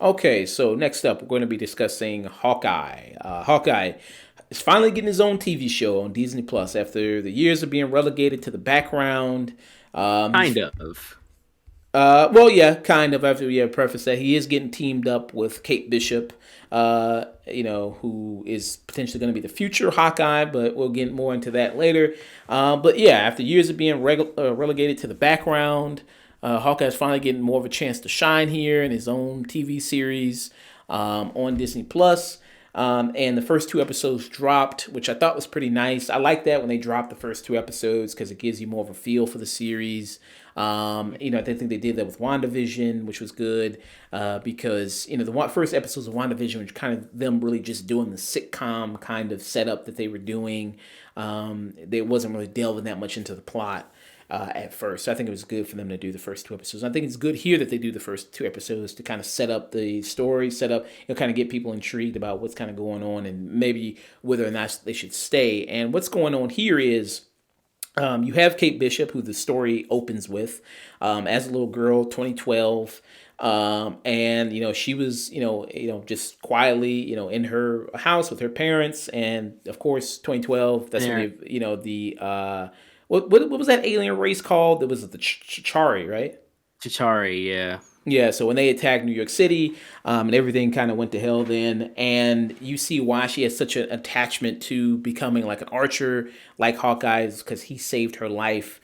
Okay, so next up, we're going to be discussing Hawkeye. Hawkeye is finally getting his own TV show on Disney Plus after the years of being relegated to the background. Kind He's of. well, yeah, kind of. After we have preface that he is getting teamed up with Kate Bishop, who is potentially going to be the future Hawkeye, but we'll get more into that later. But yeah, after years of being relegated to the background, Hawkeye's finally getting more of a chance to shine here in his own TV series on Disney Plus. And the first two episodes dropped, which I thought was pretty nice. I like that when they drop the first two episodes because it gives you more of a feel for the series. I think they did that with WandaVision, which was good because the first episodes of WandaVision was kind of them really just doing the sitcom kind of setup that they were doing. They wasn't really delving that much into the plot at first. So I think it was good for them to do the first two episodes. I think it's good here that they do the first two episodes to kind of set up the story, kind of get people intrigued about what's kind of going on and maybe whether or not they should stay. And what's going on here is you have Kate Bishop, who the story opens with, as a little girl, 2012. And she was just quietly in her house with her parents, and of course 2012. That's when There. what was that alien race called? It was the Chari, right? Chitari, yeah. Yeah, so when they attacked New York City, and everything kind of went to hell then, and you see why she has such an attachment to becoming like an archer, like Hawkeye's, because he saved her life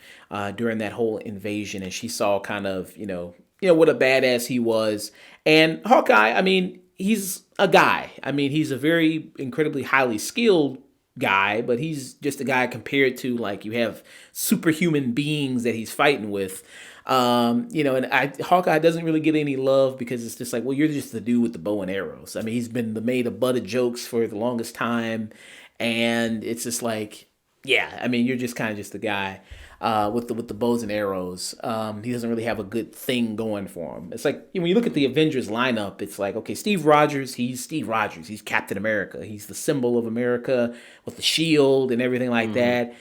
during that whole invasion, and she saw kind of what a badass he was. And Hawkeye, I mean, he's a guy. I mean, he's a very incredibly highly skilled guy, but he's just a guy compared to like you have superhuman beings that he's fighting with. Hawkeye doesn't really get any love because it's just like, well, you're just the dude with the bow and arrows. I mean, he's been made a butt of jokes for the longest time, and it's just like, yeah, I mean, you're just kind of just the guy with the bows and arrows. He doesn't really have a good thing going for him. It's like when you look at the Avengers lineup, it's like, okay, Steve Rogers, he's Steve Rogers, he's Captain America, he's the symbol of America with the shield and everything like hmm that.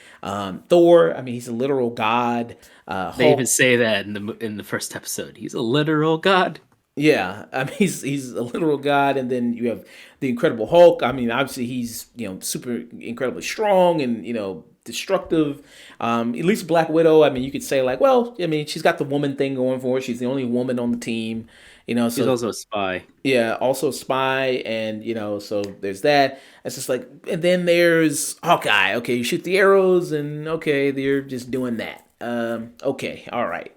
Thor, I mean, he's a literal god. They even Hulk, say that in the first episode. He's a literal god. yeah, I mean, he's a literal god, and then you have the Incredible Hulk. I mean, obviously he's super incredibly strong and destructive. At least Black Widow. I mean, you could say like, well, I mean, she's got the woman thing going for her. She's the only woman on the team. He's So also a spy. yeah, also a spy, and so there's that. It's just like, and then there's Hawkeye. Okay, you shoot the arrows, and okay, they're just doing that. Okay, all right,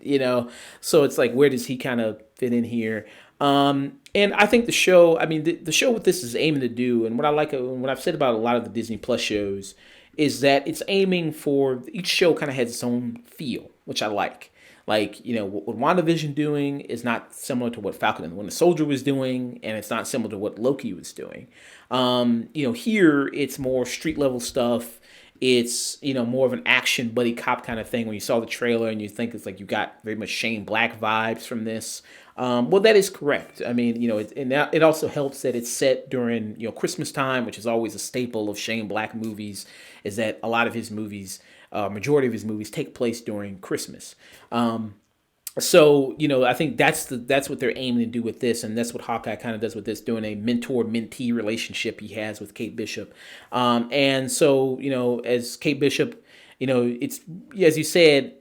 So it's like, where does he kind of fit in here? And I think the show. I mean, the show what this is aiming to do, and what I like, what I've said about a lot of the Disney Plus shows, is that it's aiming for each show kind of has its own feel, which I like. Like, what WandaVision doing is not similar to what Falcon and the Winter Soldier was doing, and it's not similar to what Loki was doing. Here it's more street level stuff. It's more of an action buddy cop kind of thing. When you saw the trailer and you think it's like you got very much Shane Black vibes from this. Well, that is correct. I mean, it also helps that it's set during Christmas time, which is always a staple of Shane Black movies. Is that a lot of his movies, majority of his movies, take place during Christmas. So I think that's what they're aiming to do with this, and that's what Hawkeye kind of does with this, doing a mentor mentee relationship he has with Kate Bishop. And so as Kate Bishop, it's, as you said,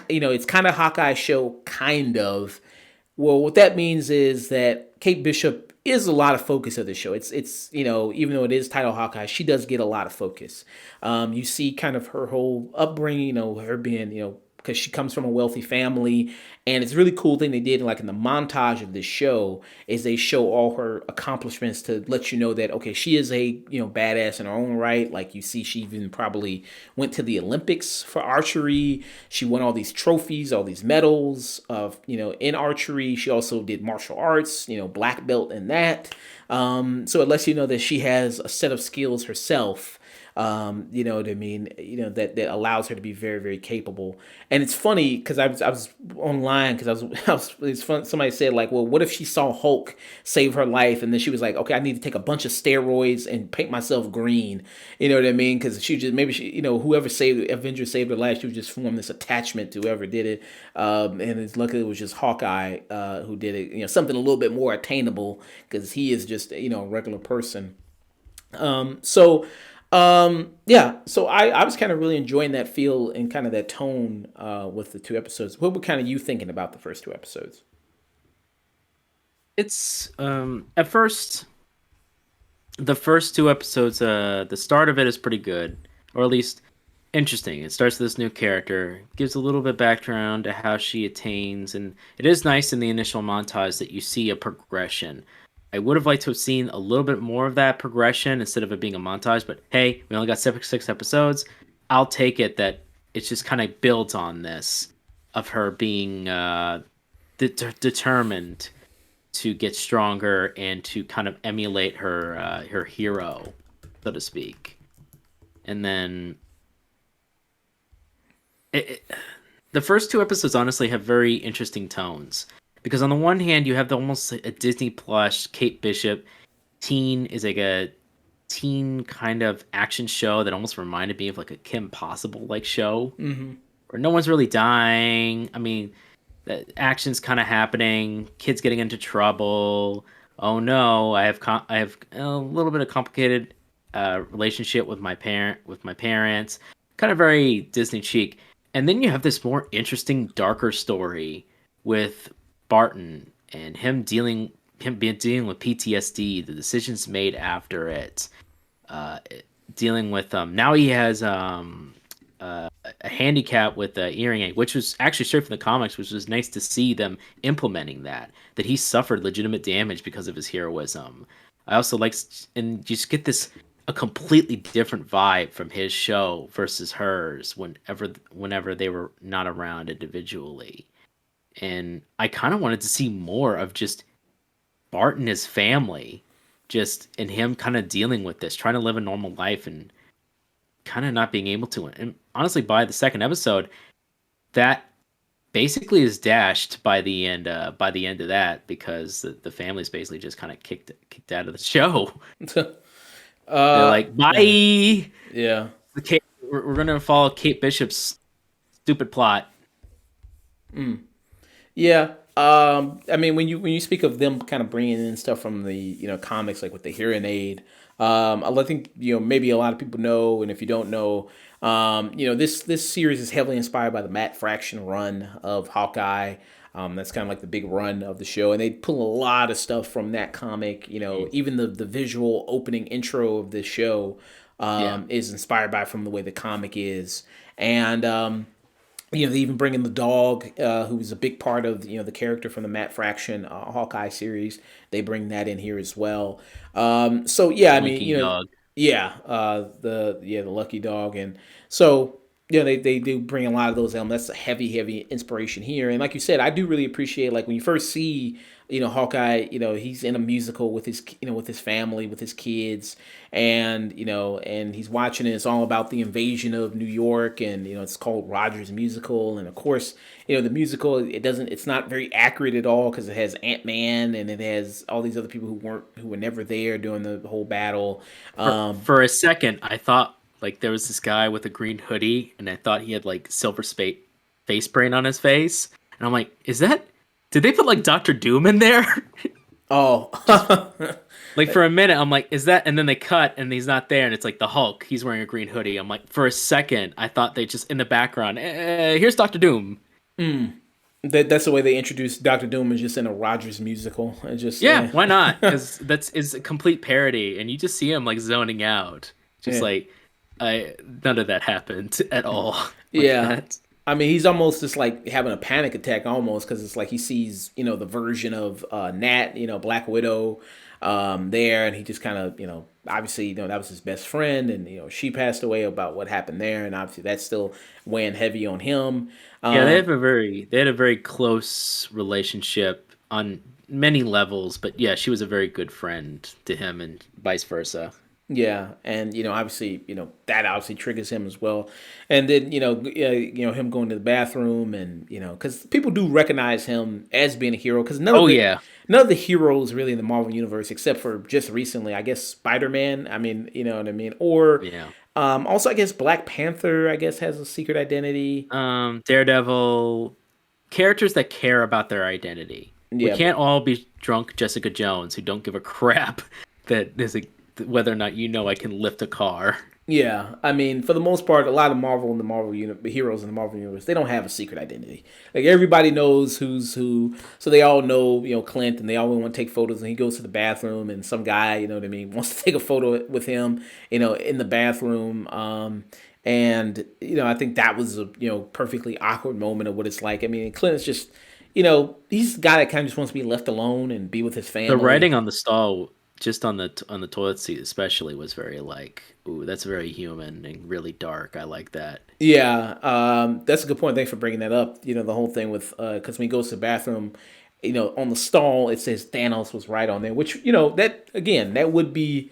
it's kind of Hawkeye show, kind of. Well, what that means is that Kate Bishop is a lot of focus of the show. It's even though it is titled Hawkeye, she does get a lot of focus. You see kind of her whole upbringing, her being because she comes from a wealthy family, and it's a really cool thing they did like in the montage of this show is they show all her accomplishments to let you know that okay, she is a badass in her own right. Like you see, she even probably went to the Olympics for archery. She won all these trophies, all these medals of in archery. She also did martial arts, black belt in that. So it lets you know that she has a set of skills herself. You know what I mean? You know that allows her to be very very capable. And it's funny because I was online because it's fun. Somebody said like, well, what if she saw Hulk save her life, and then she was like, okay, I need to take a bunch of steroids and paint myself green. You know what I mean? Because she just maybe she, you know, whoever saved Avengers saved her life, she would just form this attachment to whoever did it. And it's luckily it was just Hawkeye who did it. You know, something a little bit more attainable because he is just a regular person. So yeah, so I was kind of really enjoying that feel and kind of that tone with the two episodes. What were kind of you thinking about the first two episodes? It's at first the first two episodes, the start of it is pretty good, or at least interesting. It starts with this new character, gives a little bit background to how she attains, and it is nice in the initial montage that you see a progression. I would have liked to have seen a little bit more of that progression instead of it being a montage, but hey, we only got six episodes. I'll take it that it just kind of builds on this of her being determined to get stronger and to kind of emulate her hero, so to speak. And then the first two episodes honestly have very interesting tones because on the one hand you have almost a Disney Plus Kate Bishop teen is like a teen kind of action show that almost reminded me of like a Kim Possible like show where no one's really dying. I mean, the action's kind of happening, kids getting into trouble. Oh no, I have a little bit of complicated relationship with my parents. Kind of very Disney cheek. And then you have this more interesting, darker story with Barton and dealing with PTSD, the decisions made after it, uh, dealing with now he has a handicap with the earring aid, which was actually straight from the comics, which was nice to see them implementing that he suffered legitimate damage because of his heroism. I also like, and you just get this a completely different vibe from his show versus hers whenever they were not around individually. And I kind of wanted to see more of just Bart and his family, just and him kind of dealing with this, trying to live a normal life and kind of not being able to. And honestly, by the second episode, that basically is dashed by the end. By the end of that, because the family's basically just kind of kicked out of the show. They're like, yeah, bye. yeah. We're gonna follow Kate Bishop's stupid plot. Yeah. I mean, when you speak of them kind of bringing in stuff from the comics, like with the hearing aid, I think maybe a lot of people know, and if you don't know, this series is heavily inspired by the Matt Fraction run of Hawkeye. That's kind of like the big run of the show, and they pull a lot of stuff from that comic. Even the visual opening intro of this show Yeah, is inspired by from the way the comic is, and they even bring in the dog, who was a big part of the character from the Matt Fraction Hawkeye series. They bring that in here as well. So yeah, I mean, Blinking Dog. yeah, the lucky dog, and so they do bring a lot of those elements. That's a heavy inspiration here, and like you said, I do really appreciate like when you first see Hawkeye, he's in a musical with his with his family, with his kids, and and he's watching it. It's all about the invasion of New York, and it's called Rogers Musical, and of course the musical, it's not very accurate at all because it has Ant-Man and it has all these other people who were never there during the whole battle. For a second, I thought like there was this guy with a green hoodie, and I thought he had like silver face paint on his face, and I'm like, is that? Did they put like Doctor Doom in there? Oh, Just like for a minute, I'm like, is that? And then they cut, and he's not there, and it's like the Hulk. He's wearing a green hoodie. I'm like, for a second, I thought they just in the background. Here's Doctor Doom. that's the way they introduced Doctor Doom, is just in a Rogers musical. It just Yeah, why not? Because that's is a complete parody, and you just see him like zoning out, just yeah. like I none of that happened at all like Yeah. that. I mean, he's almost just like having a panic attack almost because it's like he sees, the version of Nat, Black Widow, there, and he just kind of, obviously, that was his best friend, and she passed away about what happened there, and obviously that's still weighing heavy on him. Yeah, Um, they had a very close relationship on many levels, but yeah, she was a very good friend to him and vice versa. Yeah, and obviously, that obviously triggers him as well, and then him going to the bathroom, and because people do recognize him as being a hero, because Oh yeah, none of the heroes really in the Marvel universe, except for just recently, I guess Spider Man. I mean, you know what I mean, or yeah. also I guess Black Panther, I guess has a secret identity. Daredevil, characters that care about their identity. We Yeah, can't all be drunk Jessica Jones who don't give a crap that is a, whether or not I can lift a car. Yeah, I mean, for the most part, a lot of Marvel and the the heroes in the Marvel universe, they don't have a secret identity. Like everybody knows who's who, so they all know, Clint, and they all want to take photos. And he goes to the bathroom, and some guy, you know what I mean, wants to take a photo with him, in the bathroom. And I think that was a perfectly awkward moment of what it's like. I mean, Clint's just, he's a guy that kind of just wants to be left alone and be with his The family. writing on the stall, just on the toilet seat especially, was very like, ooh, that's very human and really dark. I like that. Yeah, that's a good point. Thanks for bringing that up. The whole thing with because when he goes to the bathroom, on the stall it says Thanos was right on there, which that again that would be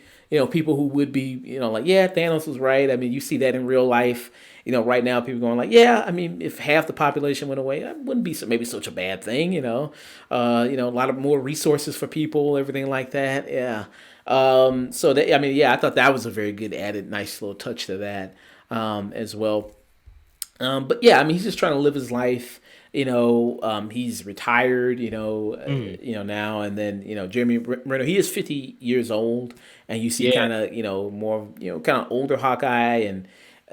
people who would be like yeah Thanos was right. I mean you see that in real life. Right now people going like yeah I mean if half the population went away, that wouldn't be maybe such a bad thing. A lot of more resources for people, everything like that. Yeah. So that I mean yeah I thought that was a very good added nice little touch to that as well. But yeah, I mean, he's just trying to live his life. He's retired. Mm, Now and then. Jeremy Renner. He is 50 years old, and you see yeah, kind of more kind of older Hawkeye. And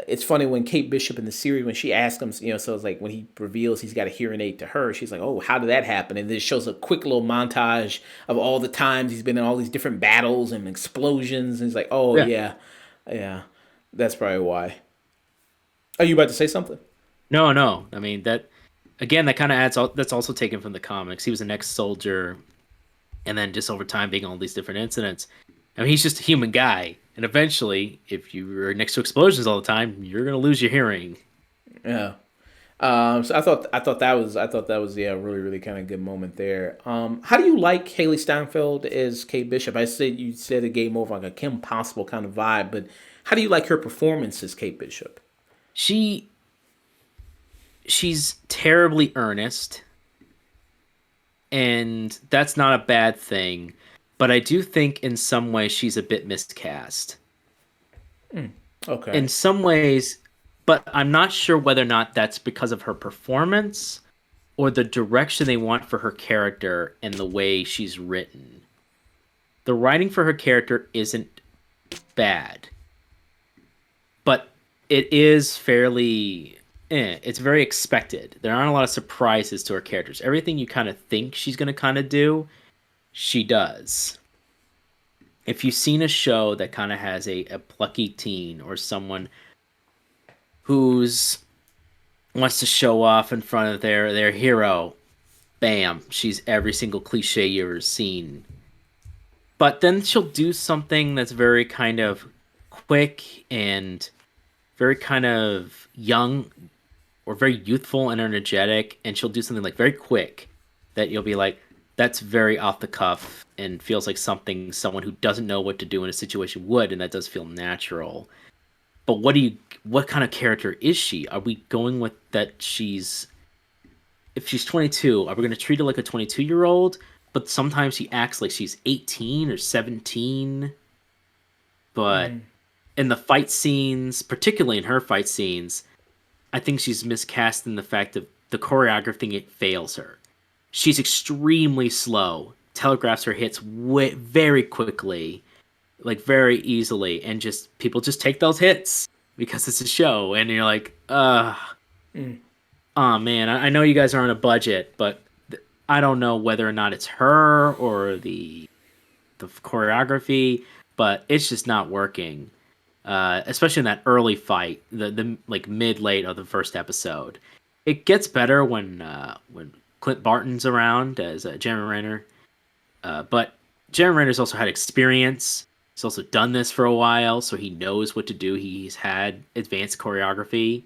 it's funny when Kate Bishop in the series when she asked him, so it's like when he reveals he's got a hearing aid to her, she's like, oh, how did that happen? And then it shows a quick little montage of all the times he's been in all these different battles and explosions. And he's like, oh yeah. yeah, yeah, that's probably why. Are you about to say something? No, no. I mean that again. That kind of adds. That's also taken from the comics. He was an ex-soldier, and then just over time being all these different incidents. I mean, he's just a human guy, and eventually, if you are next to explosions all the time, you're gonna lose your hearing. Yeah. So I thought that was yeah a really really kind of good moment there. How do you like Haley Steinfeld as Kate Bishop? I said you said it gave more of like a Kim Possible kind of vibe, but how do you like her performance as Kate Bishop? She she's terribly earnest, and that's not a bad thing. But I do think in some ways she's a bit miscast. In Okay. some ways, but I'm not sure whether or not that's because of her performance or the direction they want for her character and the way she's written. The writing for her character isn't bad, but it is fairly it's very expected. There aren't a lot of surprises to her characters. Everything you kind of think she's going to kind of do, she does. If you've seen a show that kind of has a plucky teen or someone who's wants to show off in front of their hero, bam, she's every single cliche you've ever seen. But then she'll do something that's very kind of quick and very kind of young or very youthful and energetic, and she'll do something like very quick that you'll be like, that's very off the cuff and feels like something someone who doesn't know what to do in a situation would, and that does feel natural. But what kind of character is she? Are we going with that she's if she's 22, are we going to treat her like a 22-year-old? But sometimes she acts like she's 18 or 17. But in the fight scenes, particularly in her fight scenes, I think she's miscast in the fact that the choreography it fails her. She's extremely slow, telegraphs her hits very quickly, like very easily, and just people just take those hits because it's a show, and you're like, oh man, I know you guys are on a budget, but I don't know whether or not it's her or the choreography, but it's just not working. Especially in that early fight, the like mid late of the first episode. It gets better when Clint Barton's around as Jeremy Renner, but Jeremy Renner's also had experience. He's also done this for a while, so he knows what to do. He's had advanced choreography.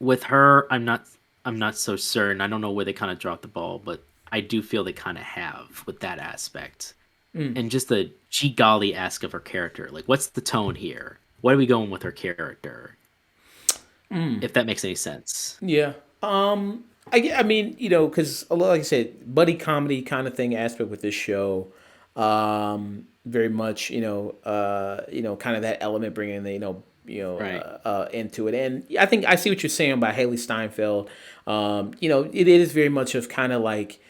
With her, I'm not so certain. I don't know where they kind of dropped the ball, but I do feel they kind of have with that aspect. And just the gee golly ask of her character. Like, what's the tone here? What are we going with her character? If that makes any sense. Yeah. I mean, because like I said, buddy comedy kind of thing aspect with this show, very much, kind of that element bringing the, Right. into it. And I think I see what you're saying about Haley Steinfeld. It is very much of kind of like,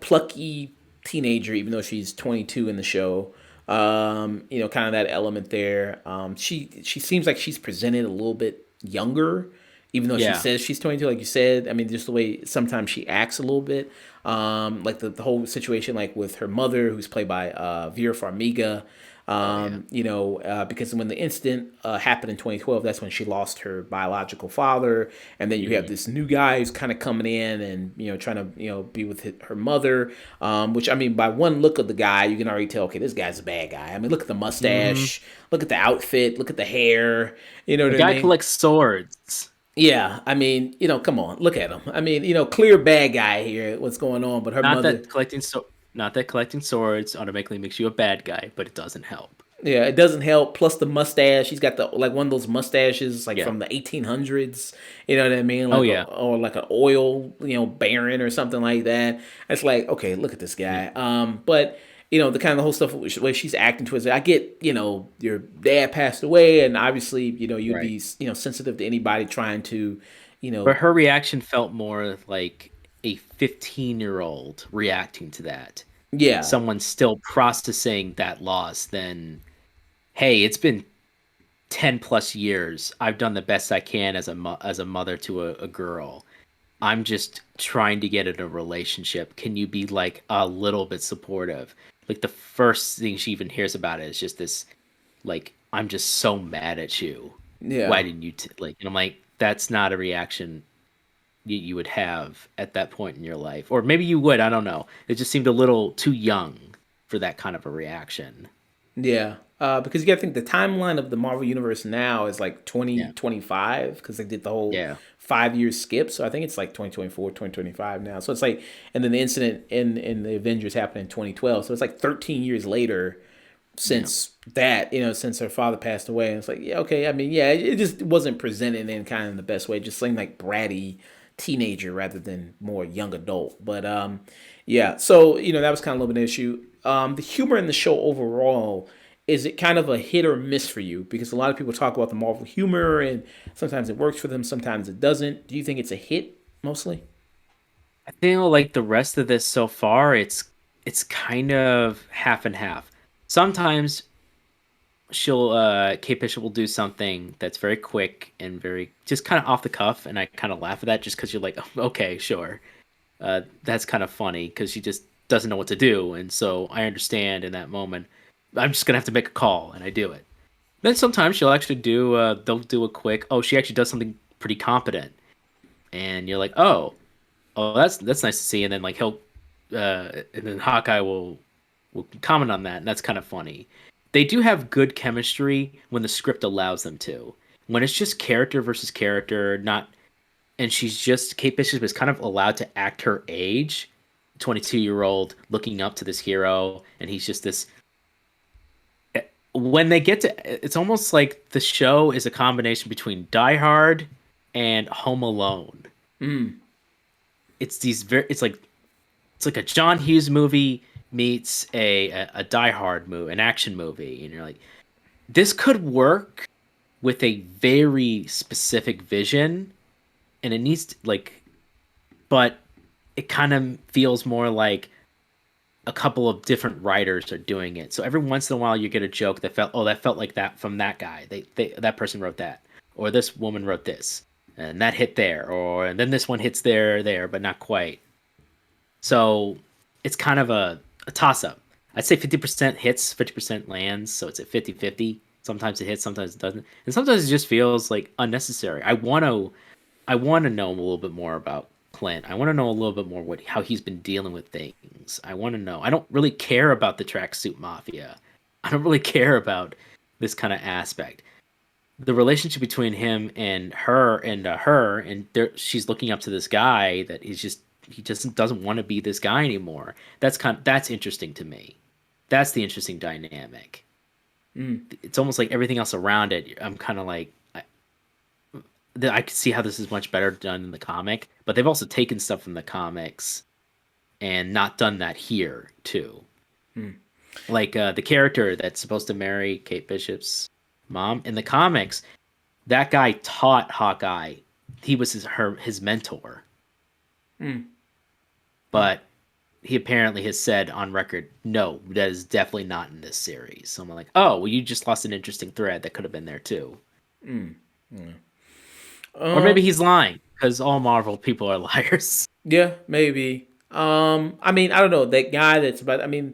plucky teenager, even though she's 22 in the show. Kind of that element there. She seems like she's presented a little bit younger, even though she Yeah. says she's 22, like you said. I mean, just the way sometimes she acts a little bit. Like the whole situation, like with her mother, who's played by Vera Farmiga. Oh yeah. Because when the incident happened in 2012, that's when she lost her biological father, and then you have this new guy who's kind of coming in and trying to be with her mother. Which I mean, by one look of the guy, you can already tell, okay, this guy's a bad guy. I mean, look at the Mm-hmm. mustache, look at the outfit, look at the hair. You know The what I guy mean? collects swords. Yeah, I mean, come on, look at him. I mean, clear bad guy here. What's going on? But her Not mother, that collecting swords automatically makes you a bad guy, but it doesn't help. yeah, it doesn't help. Plus the mustache, he's got the like one of those mustaches like Yeah. from the 1800s. You know what I mean? Oh Like yeah. or like an oil, baron or something like that. It's like, okay, look at this Yeah. guy. But the kind of the whole stuff where she's acting towards it. I get, your dad passed away, and obviously, you'd Right. be, sensitive to anybody trying to, you But know, her reaction felt more like a 15-year-old reacting to that. yeah, Someone still processing that loss, then hey, it's been 10 plus years. I've done the best I can as as a mother to a girl. I'm just trying to get in a relationship. Can you be like a little bit supportive? Like the first thing she even hears about it is just this, like, I'm just so mad at you. Why yeah. didn't you like? And I'm like, that's not a reaction you would have at that point in your life, or maybe you would. I don't know. It just seemed a little too young for that kind of a reaction. Yeah, because you got to think the timeline of the Marvel Universe now is like Yeah, 2025 because they did the whole yeah, 5 year skip. So I think it's like 2024, 2025 now. So it's like, and then the incident in the Avengers happened in 2012. So it's like 13 years later yeah. since that, since her father passed away. And it's like, yeah, okay. I mean, yeah, it just wasn't presented in kind of the best way. It just seemed like bratty teenager rather than more young adult. But yeah, so that was kind of a little bit of an issue. The humor in the show overall, is it kind of a hit or miss for you? Because a lot of people talk about the Marvel humor, and sometimes it works for them, sometimes it doesn't. Do you think it's a hit mostly? I feel like the rest of this so far, it's kind of half and half. Sometimes she'll Kate Bishop will do something that's very quick and very just kind of off the cuff, and I kind of laugh at that just because you're like, "Oh, okay, sure, that's kind of funny because she just doesn't know what to do, and so I understand in that moment. I'm just gonna have to make a call, and I do it. Then sometimes she'll actually do they'll do a quick. Oh, she actually does something pretty competent, and you're like, oh, that's nice to see. And then like he'll and then Hawkeye will comment on that, and that's kind of funny. They do have good chemistry when the script allows them to. When it's just character versus character, not and she's just Kate Bishop is kind of allowed to act her age, 22-year-old looking up to this hero, and he's just this. When they get to, it's almost like the show is a combination between Die Hard and Home Alone. It's these very, it's like a John Hughes movie meets a Die Hard movie, an action movie, and you're like, this could work with a very specific vision, and it needs to, like, but it kind of feels more like a couple of different writers are doing it. So every once in a while, you get a joke that felt like that from that guy. That person wrote that, or this woman wrote this, and that hit there, or and then this one hits there, but not quite. So it's kind of a toss up. I'd say 50% hits, 50% lands. So it's at 50-50. Sometimes it hits, sometimes it doesn't. And sometimes it just feels like unnecessary. I want to know a little bit more about Clint. I want to know a little bit more how he's been dealing with things. I want to know. I don't really care about the tracksuit mafia. I don't really care about this kind of aspect. The relationship between him and her, and she's looking up to this guy that he's just he just doesn't want to be this guy anymore. That's interesting to me. That's the interesting dynamic. It's almost like everything else around it. I'm kind of like, I can see how this is much better done in the comic, but they've also taken stuff from the comics and not done that here too. Like the character that's supposed to marry Kate Bishop's mom in the comics, that guy taught Hawkeye. He was his mentor, but he apparently has said on record, no, that is definitely not in this series. So I'm like, oh, well, you just lost an interesting thread that could have been there too. Or maybe he's lying because all Marvel people are liars. Yeah, maybe. I mean, I don't know. That guy that's about. I mean,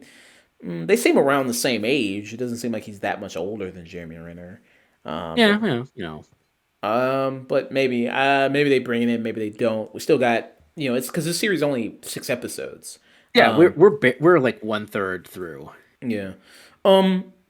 they seem around the same age. It doesn't seem like he's that much older than Jeremy Renner. Yeah, you know. But maybe they bring it in, maybe they don't. We still got, it's because this series is only 6 episodes. Yeah, we're like 1/3 through. Yeah.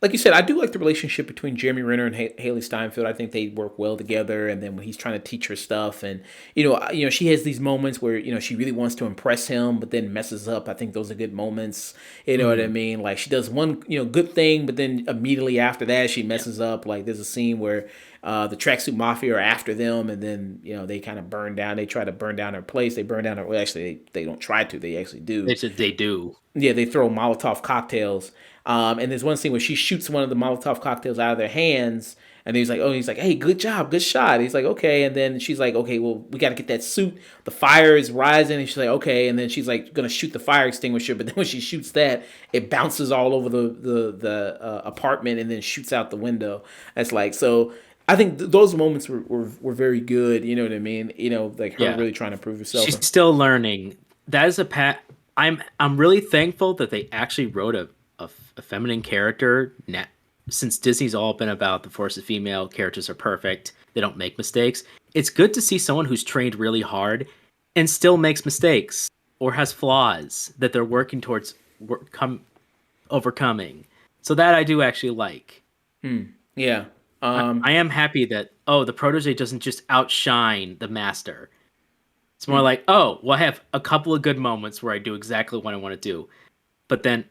Like you said, I do like the relationship between Jeremy Renner and Haley Steinfeld. I think they work well together. And then when he's trying to teach her stuff, and she has these moments where she really wants to impress him, but then messes up. I think those are good moments. You know what I mean? Like she does one good thing, but then immediately after that she messes up. Like there's a scene where the Tracksuit Mafia are after them, and then they kind of burn down. They try to burn down her place. They burn down her. Well, actually, they don't try to. They actually do. They do. Yeah, they throw Molotov cocktails. And there's one scene where she shoots one of the Molotov cocktails out of their hands, and he's like, hey, good job, good shot. He's like, okay, and then she's like, okay, well, we got to get that suit. The fire is rising, and she's like, okay, and then she's like gonna shoot the fire extinguisher, but then when she shoots that, it bounces all over the apartment and then shoots out the window. That's like so. I think those moments were very good. You know what I mean? Like her really trying to prove herself. She's still learning. That is I'm really thankful that they actually wrote a feminine character. Since Disney's all been about the force of female characters are perfect, they don't make mistakes. It's good to see someone who's trained really hard and still makes mistakes or has flaws that they're working towards overcoming. So that I do actually like. Yeah. I am happy that the protege doesn't just outshine the master. It's more like, well, I have a couple of good moments where I do exactly what I want to do, but then,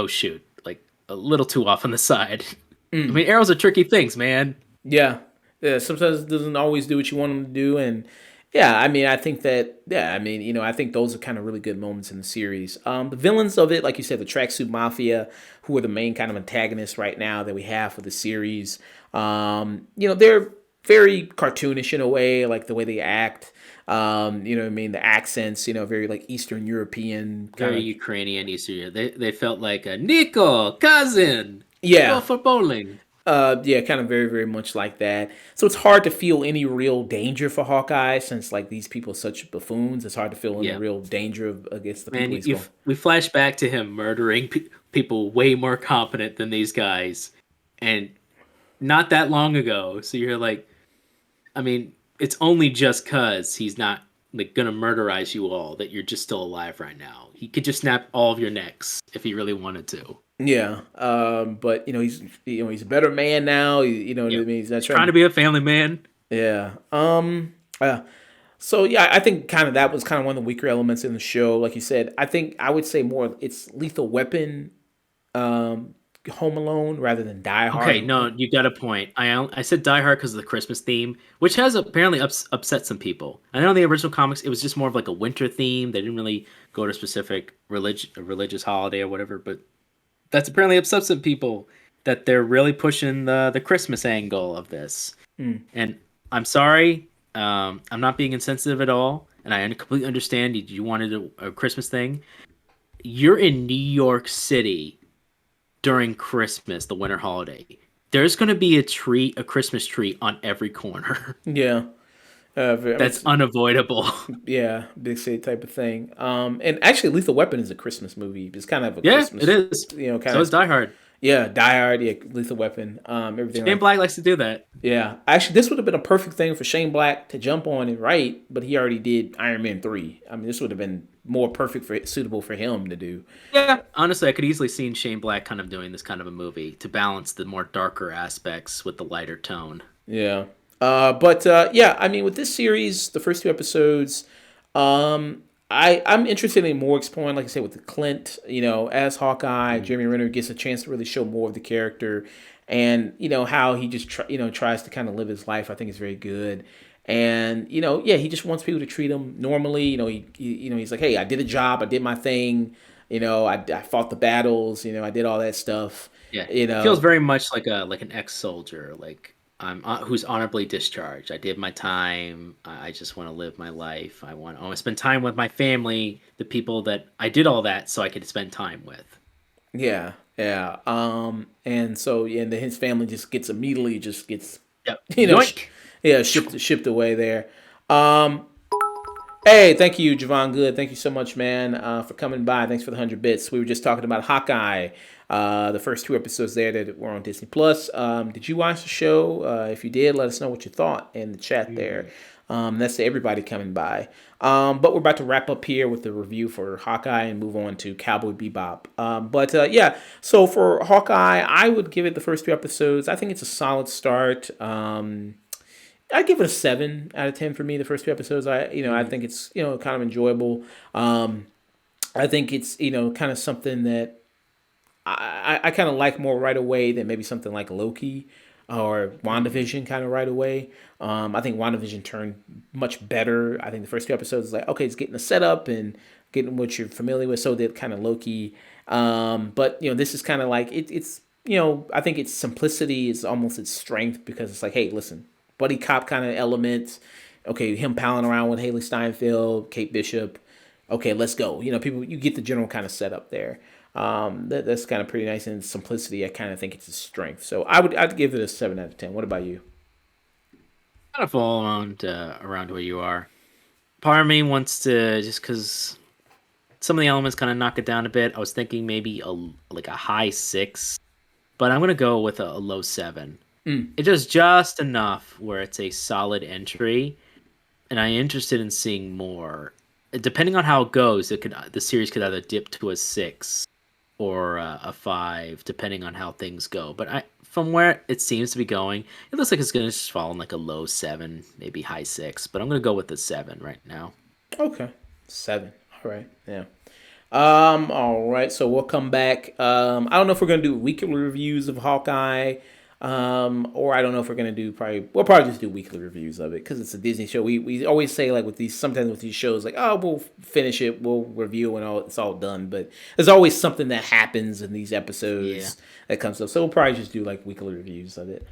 shoot, like a little too off on the side. I mean, arrows are tricky things, man. Yeah. Sometimes it doesn't always do what you want them to do, and yeah, I mean, I think that, I think those are kind of really good moments in the series. The villains of it, like you said, the Tracksuit Mafia, who are the main kind of antagonists right now that we have for the series. They're very cartoonish in a way, like the way they act. You know what I mean? The accents, very like Eastern European. Very Ukrainian, Eastern. They felt like a Nico, cousin. Yeah. Go for bowling. Yeah, kind of very, very much like that. So it's hard to feel any real danger for Hawkeye since like these people are such buffoons. It's hard to feel any real danger against the people he's going. We flash back to him murdering people way more competent than these guys, and not that long ago. So you're like, I mean, it's only just cause he's not like gonna murderize you all that you're just still alive right now. He could just snap all of your necks if he really wanted to. Yeah, but he's a better man now. You know what I mean. He's not trying to be a family man. Yeah. So yeah, I think kind of that was kind of one of the weaker elements in the show. Like you said, I would say more it's Lethal Weapon, Home Alone rather than Die Hard. Okay, no, you got a point. I said Die Hard because of the Christmas theme, which has apparently upset some people. I know in the original comics it was just more of like a winter theme. They didn't really go to a specific religious holiday or whatever, but that's apparently upset some people that they're really pushing the Christmas angle of this. And I'm sorry, I'm not being insensitive at all, and I completely understand you wanted a Christmas thing. You're in New York City during Christmas, the winter holiday. There's going to be a Christmas tree on every corner. Yeah. That's unavoidable. Yeah, big city type of thing. And actually, Lethal Weapon is a Christmas movie. It's kind of a it Christmas. is. So is Die Hard. Yeah, Die Hard. Yeah, Lethal Weapon. Everything. Shane Black likes to do that. Yeah, actually, this would have been a perfect thing for Shane Black to jump on and write, but he already did Iron Man 3. I mean, this would have been more suitable for him to do. Yeah, honestly, I could easily see Shane Black kind of doing this kind of a movie to balance the more darker aspects with the lighter tone. Yeah. But I mean, with this series, the first 2 episodes, I'm interested in more exploring, like I said, with the Clint, as Hawkeye, Mhm. Jeremy Renner gets a chance to really show more of the character, and how he just tries to kind of live his life. I think is very good, and yeah, he just wants people to treat him normally. He's like, hey, I did a job, I did my thing, I fought the battles, I did all that stuff, Yeah, you he feels know. very much like an ex-soldier, like I'm who's honorably discharged. I did my time. I just want to live my life. I want to spend time with my family, the people that I did all that so I could spend time with. Yeah, yeah. And so yeah, and then his family just gets immediately just gets, Yep. you know, sh- Yoink. yeah, shipped away there. Um, hey, thank you, Javon Good. Thank you so much, man, for coming by. Thanks for the 100 bits. We were just talking about Hawkeye, the first two episodes there that were on Disney Plus. Did you watch the show? If you did, let us know what you thought in the chat there. Mm. That's to everybody coming by. But we're about to wrap up here with the review for Hawkeye and move on to Cowboy Bebop. But yeah, so for Hawkeye, I would give it the first two episodes. I think it's a solid start. I give it a 7 out of 10 for me. The first two episodes, I Mhm. think it's kind of enjoyable. Um, I think it's kind of something that I kind of like more right away than maybe something like Loki or Mhm. WandaVision kind of right away. I think WandaVision turned much better. I think the first two episodes is like, okay, it's getting the setup and getting what you're familiar with. So did kind of Loki. But this is kind of like it's I think its simplicity is almost its strength because it's like, hey, listen, buddy cop kind of elements. Okay, him palling around with Haley Steinfeld, Kate Bishop. Okay, let's go. People, you get the general kind of setup there. That's kind of pretty nice in simplicity. I kind of think it's a strength. So I'd give it a 7 out of 10. What about you? Kind of fall around where you are. Part of me wants to just because some of the elements kind of knock it down a bit. I was thinking maybe a high 6, but I'm gonna go with a low 7. Mm, It does just enough where it's a solid entry, and I'm interested in seeing more. Depending on how it goes, the series could either dip to a 6 or a 5, depending on how things go. But from where it seems to be going, it looks like it's gonna just fall in like a low 7, maybe high 6. But I'm gonna go with the 7 right now. okay, 7. All right, yeah. All right. So we'll come back. I don't know if we're gonna do weekly reviews of Hawkeye, or I don't know if we're gonna do we'll probably just do weekly reviews of it because it's a Disney show. We always say like with these sometimes with these shows like oh we'll finish it we'll review when it's all done, but there's always something that happens in these Yeah. episodes that comes up. So we'll probably just do like weekly reviews of it.